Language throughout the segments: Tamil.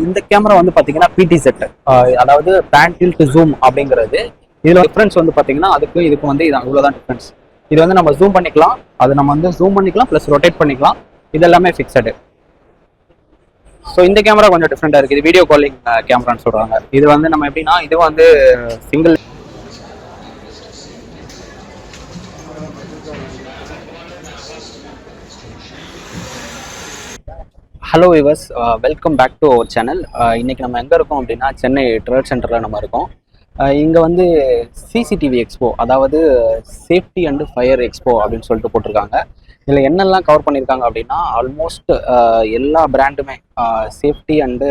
இந்த கேமரா வந்து பார்த்தீங்கன்னா பிடி செட், அதாவது பேன் டில்ட் ஜூம் அப்படிங்கிறது. இதில் டிஃப்ரென்ஸ் வந்து பார்த்தீங்கன்னா அதுக்கு இதுக்கு வந்து இது அவ்வளோதான் டிஃப்ரென்ஸ். இது வந்து நம்ம ஜூம் பண்ணிக்கலாம், அது நம்ம வந்து ஜூம் பண்ணிக்கலாம் ப்ளஸ் ரொட்டேட் பண்ணிக்கலாம். இது எல்லாமே ஃபிக்ஸடு. ஸோ இந்த கேமரா கொஞ்சம் டிஃப்ரெண்டாக இருக்குது. இது வீடியோ காலிங் கேமரான்னு சொல்கிறாங்க. இது வந்து நம்ம எப்படின்னா இது வந்து single. Hello viewers, welcome back to our channel. இன்றைக்கி நம்ம எங்கே இருக்கோம் அப்படின்னா சென்னை ட்ரேட் சென்டரில் நம்ம இருக்கோம். இங்கே வந்து சிசிடிவி எக்ஸ்போ, அதாவது சேஃப்டி அண்டு ஃபயர் எக்ஸ்போ அப்படின்னு சொல்லிட்டு போட்டிருக்காங்க. இதில் என்னெல்லாம் கவர் பண்ணியிருக்காங்க அப்படின்னா ஆல்மோஸ்ட் எல்லா பிராண்டுமே safety and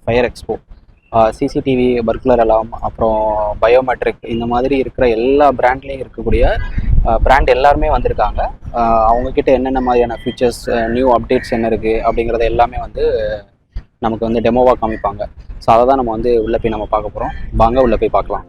fire expo, CCTV, burglar alarm, அப்புறம் பயோமெட்ரிக், இந்த மாதிரி இருக்கிற எல்லா பிராண்ட்லேயும் இருக்கக்கூடிய பிராண்ட் எல்லாருமே வந்திருக்காங்க. அவங்கக்கிட்ட என்னென்ன மாதிரியான ஃபீச்சர்ஸ், நியூ அப்டேட்ஸ் என்ன இருக்குது அப்படிங்கிறத எல்லாமே வந்து நமக்கு வந்து டெமோவாக காமிப்பாங்க. ஸோ அதை தான் நம்ம வந்து உள்ளே போய் நம்ம பார்க்க போகிறோம். வாங்க உள்ளே போய் பார்க்கலாம்.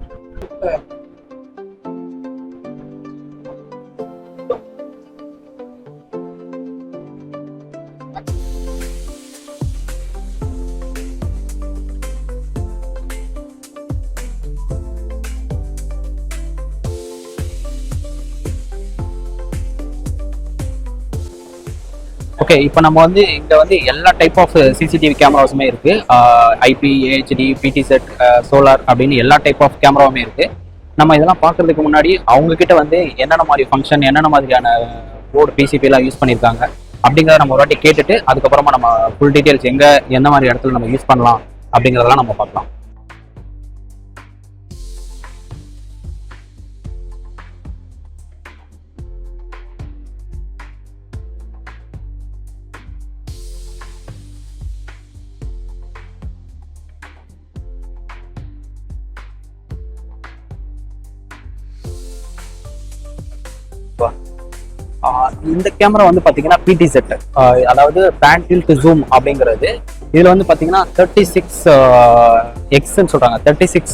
ஓகே, இப்போ நம்ம வந்து இங்கே வந்து எல்லா டைப் ஆஃப் சிசிடிவி கேமராஸுமே இருக்குது. ஐபி, ஏஹெச்டி, பிடி செட், சோலார் அப்படின்னு எல்லா டைப் ஆஃப் கேமராவுமே இருக்குது. நம்ம இதெல்லாம் பார்க்குறதுக்கு முன்னாடி அவங்கக்கிட்ட வந்து என்னென்ன மாதிரி ஃபங்க்ஷன், என்னென்ன மாதிரியான போர்டு, பிசிபிலாம் யூஸ் பண்ணியிருக்காங்க அப்படிங்கிறத நம்ம ஒரு வாட்டி கேட்டுட்டு அதுக்கப்புறமா நம்ம ஃபுல் டீட்டெயில்ஸ் எங்கே எந்த மாதிரி இடத்துல நம்ம யூஸ் பண்ணலாம் அப்படிங்கிறதெல்லாம் நம்ம பார்க்கலாம். இந்த கேமரா வந்து பார்த்தீங்கன்னா பிடி செட், அதாவது பேன் டில்ட் ஜூம் அப்படிங்கிறது. இதில் வந்து பார்த்தீங்கன்னா 36x சொல்கிறாங்க. 36x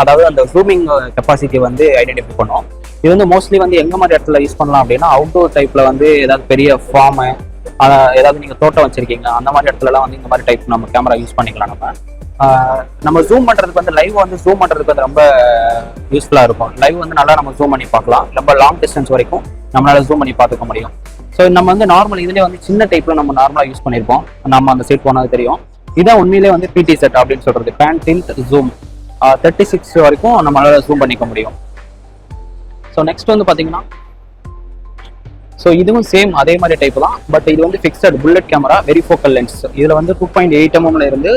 அதாவது அந்த ஜூமிங் கெப்பாசிட்டி வந்து ஐடென்டிஃபை பண்ணும். இது வந்து மோஸ்ட்லி வந்து எங்கே மாதிரி இடத்துல யூஸ் பண்ணலாம் அப்படின்னா அவுட்டோர் டைப்பில் வந்து ஏதாவது பெரிய ஃபார்மு, ஏதாவது நீங்கள் தோட்டம் வச்சுருக்கீங்க அந்த மாதிரி இடத்துலலாம் வந்து இந்த மாதிரி டைப் நம்ம கேமரா யூஸ் பண்ணிக்கலாம். நம்ம ஜூம் பண்ணுறதுக்கு வந்து லைவ் வந்து ஜூம் பண்ணுறதுக்கு வந்து ரொம்ப யூஸ்ஃபுல்லாக இருக்கும். லைவ் வந்து நல்லா நம்ம ஜூம் பண்ணி பார்க்கலாம். ரொம்ப லாங் டிஸ்டன்ஸ் வரைக்கும் நம்மளால ஜூம் பண்ணி பார்த்துக்க முடியும். ஸோ நம்ம வந்து நார்மல் இதுலேயே வந்து சின்ன டைப்பில் நம்ம நார்மலாக யூஸ் பண்ணியிருப்போம். நம்ம அந்த செட் போனது தெரியும். இதான் உண்மையிலே வந்து பிடி செட் அப்படின்னு சொல்கிறது, பேன் டில்ட் ஜூம். 36 வரைக்கும் நம்மளால ஜூம் பண்ணிக்க முடியும். ஸோ நெக்ஸ்ட் வந்து பார்த்தீங்கன்னா, ஸோ இதுவும் சேம் அதே மாதிரி டைப் தான். பட் இது வந்து fixed bullet camera, very focal lens. இதில் வந்து 2.8 mm இருந்து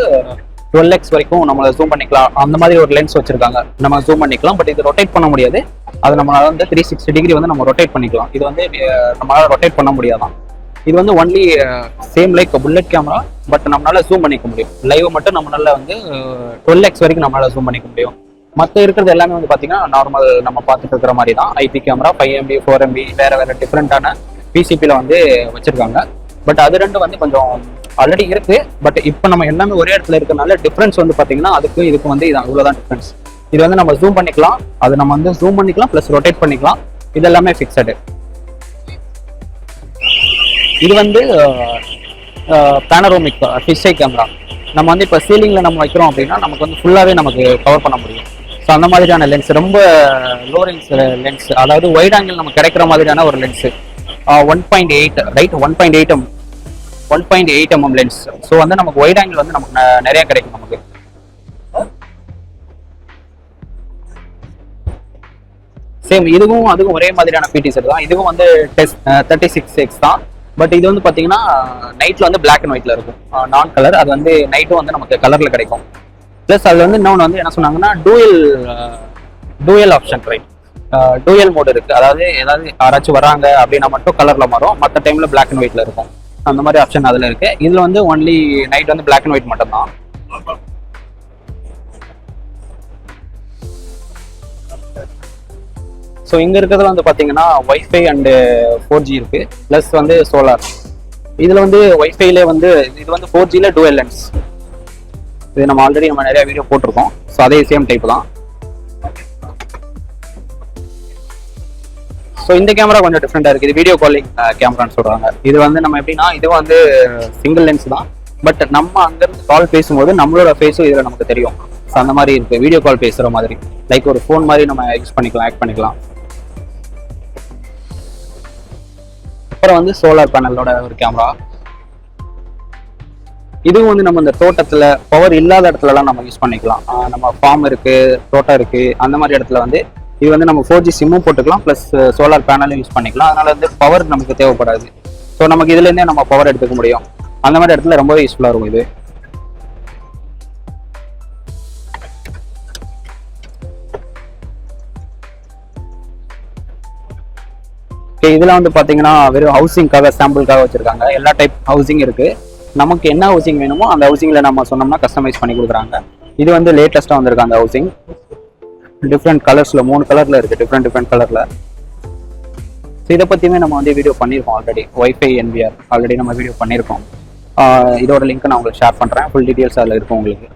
12x வரைக்கும் நம்மளை ஜூம் பண்ணிக்கலாம். அந்த மாதிரி ஒரு லென்ஸ் வச்சிருக்காங்க, நம்ம ஜூம் பண்ணிக்கலாம். பட் இது ரொட்டேட் பண்ண முடியாது. அது நம்மளால வந்து 360 டிகிரி வந்து நம்ம ரொட்டேட் பண்ணிக்கலாம். இது வந்து நம்மளால ரொட்டேட் பண்ண முடியாதான். இது வந்து only same like bullet camera, but நம்மளால ஜூம் பண்ணிக்க முடியும். லைவ் மட்டும் நம்மளால வந்து 12x வரைக்கும் நம்மளால ஜூம் பண்ணிக்க முடியும். மற்ற இருக்கிறது எல்லாமே வந்து பார்த்தீங்கன்னா நார்மல் நம்ம பார்த்துட்டு இருக்கிற மாதிரி தான். ஐபி கேமரா 5MB 4MB வேற டிஃப்ரெண்டான பிசிபியில் வந்து வச்சிருக்காங்க. பட் அது ரெண்டும் வந்து கொஞ்சம் ஆல்ரெடி இருக்கு. பட் இப்போ நம்ம எல்லாமே ஒரே இடத்துல இருக்கிறதுனால டிஃப்ரென்ஸ் வந்து பார்த்தீங்கன்னா அதுக்கு இதுக்கு வந்து இது அவ்வளோதான் டிஃப்ரென்ஸ். இது வந்து நம்ம ஜூம் பண்ணிக்கலாம், அது நம்ம வந்து ஜூம் பண்ணிக்கலாம் ப்ளஸ் ரொட்டேட் பண்ணிக்கலாம். இது எல்லாமே ஃபிக்ஸடு. இது வந்து பேனரோமிக் ஃபிஷ் ஐ கேமரா. நம்ம வந்து இப்போ சீலிங்கில் நம்ம வைக்கிறோம் அப்படின்னா நமக்கு வந்து ஃபுல்லாகவே நமக்கு கவர் பண்ண முடியும். ஸோ அந்த மாதிரியான லென்ஸ், ரொம்ப லோ ரேஞ்ச் லென்ஸ், அதாவது வைட் ஆங்கிள் நமக்கு கிடைக்கிற மாதிரியான ஒரு lens. 1.8 right, 1.8 mm lens. So வந்து நமக்கு வைட் ஆங்கிள் வந்து நமக்கு நிறைய கிடைக்கும் நமக்கு. சேம் இதுவும் அதுவும் ஒரே மாதிரியான பிடி செட் தான். இதுவும் வந்து 36x தான். பட் இது வந்து பார்த்தீங்கன்னா நைட்டில் வந்து பிளாக் அண்ட் ஒயிட்ல இருக்கும், நான் கலர். அது வந்து நைட்டும் வந்து நமக்கு கலரில் கிடைக்கும். ப்ளஸ் அதில் வந்து இன்னொன்று வந்து என்ன சொன்னாங்கன்னா dual option, right, dual mode இருக்குது. அதாவது யாராச்சும் வராங்க அப்படின்னா மட்டும் கலரில் மாறும், மற்ற டைமில் பிளாக் அண்ட் ஒயிட்ல இருக்கும். அந்த மாதிரி ஆப்ஷன் அதில் இருக்குது. இதில் வந்து ஒன்லி நைட் வந்து பிளாக் அண்ட் ஒயிட் மட்டும் தான். ஸோ இங்கே இருக்கிறதுல வந்து பார்த்தீங்கன்னா ஒய்ஃபை அண்டு 4G இருக்குது, ப்ளஸ் வந்து சோலார். இதில் வந்து ஒய்ஃபைலே வந்து இது வந்து 4Gல டூயல் லென்ஸ். இது நம்ம ஆல்ரெடி நிறைய வீடியோ போட்டிருக்கோம். ஸோ அதே சேம் டைப் தான். ஸோ இந்த கேமரா கொஞ்சம் டிஃப்ரெண்டாக இருக்குது. இது வீடியோ காலிங் கேமரான்னு சொல்கிறாங்க. இது வந்து நம்ம எப்படின்னா இது வந்து சிங்கிள் லென்ஸ் தான். பட் நம்ம அங்கேருந்து கால் பேசும்போது நம்மளோட ஃபேஸும் இதில் நமக்கு தெரியும். ஸோ அந்த மாதிரி இருக்குது, வீடியோ கால் பேசுகிற மாதிரி, லைக் ஒரு ஃபோன் மாதிரி நம்ம யூஸ் பண்ணிக்கலாம், ஆக்ட் பண்ணிக்கலாம். அப்புறம் வந்து சோலார் பேனலோட ஒரு கேமரா. இதுவும் வந்து நம்ம இந்த தோட்டத்தில் பவர் இல்லாத இடத்துலலாம் நம்ம யூஸ் பண்ணிக்கலாம். நம்ம ஃபார்ம் இருக்குது, தோட்டம் இருக்குது, அந்த மாதிரி இடத்துல வந்து இது வந்து நம்ம 4G சிம்மும் போட்டுக்கலாம், ப்ளஸ் சோலார் பேனலும் யூஸ் பண்ணிக்கலாம். அதனால வந்து பவர் நமக்கு தேவைப்படாது. ஸோ நமக்கு இதுலேருந்தே நம்ம பவர் எடுத்துக்க முடியும். அந்த மாதிரி இடத்துல ரொம்பவே யூஸ்ஃபுல்லாக இருக்கும் இது. இதெல்லாம் வந்து பார்த்தீங்கன்னா வெறும் ஹவுசிங்காக சாம்பிளுக்காக வச்சுருக்காங்க. எல்லா டைப் ஹவுசிங் இருக்குது. நமக்கு என்ன ஹவுசிங் வேணுமோ அந்த ஹவுசிங்கில் நம்ம சொன்னோம்னா கஸ்டமைஸ் பண்ணி கொடுக்குறாங்க. இது வந்து லேட்டஸ்ட்டாக வந்திருக்கு அந்த ஹவுசிங். டிஃப்ரெண்ட் கலர்ஸில் 3 கலரில் இருக்குது, டிஃப்ரெண்ட் கலரில். ஸோ இதை பற்றியுமே நம்ம வந்து வீடியோ பண்ணியிருக்கோம் ஆல்ரெடி. வைஃபை NVR ஆல்ரெடி நம்ம வீடியோ பண்ணியிருக்கோம். இதோட லிங்க் நான் உங்களுக்கு ஷேர் பண்ணுறேன். ஃபுல் டீட்டெயில்ஸ் அதில் இருக்கும் உங்களுக்கு.